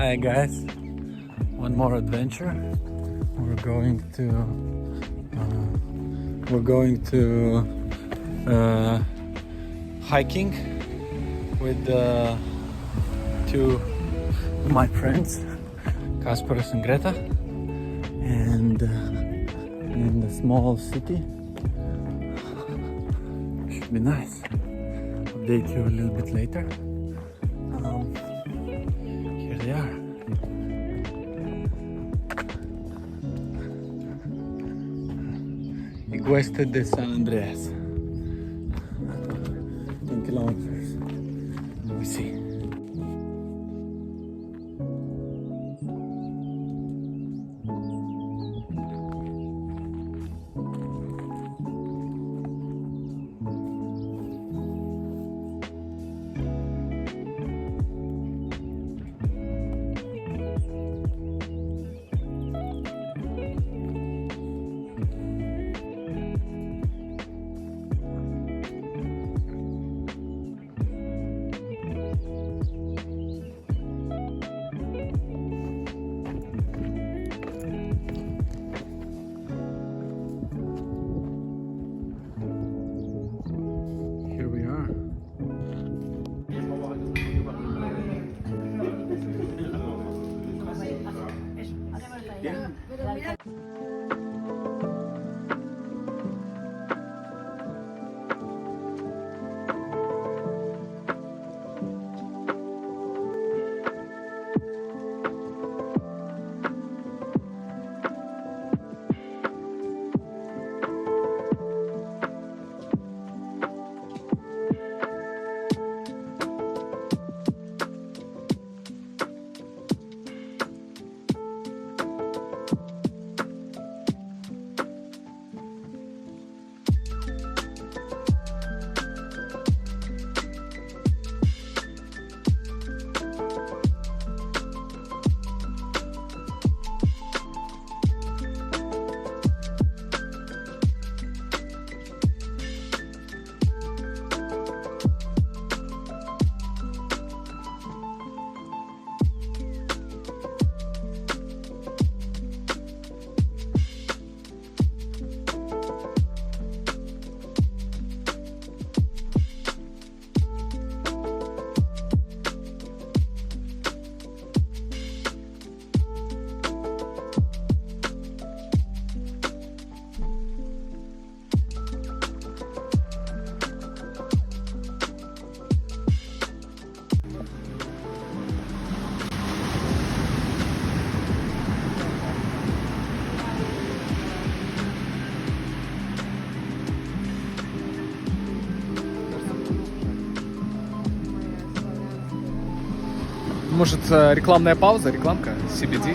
Hi guys, one more adventure. We're going to hiking with two of my friends, Kasparas and Greta, and in the small city. Should be nice. Update you a little bit later. Here they are. Cuesta de San Andreas. 10 kilometers. Let me see. Может, рекламная пауза, рекламка, CBD?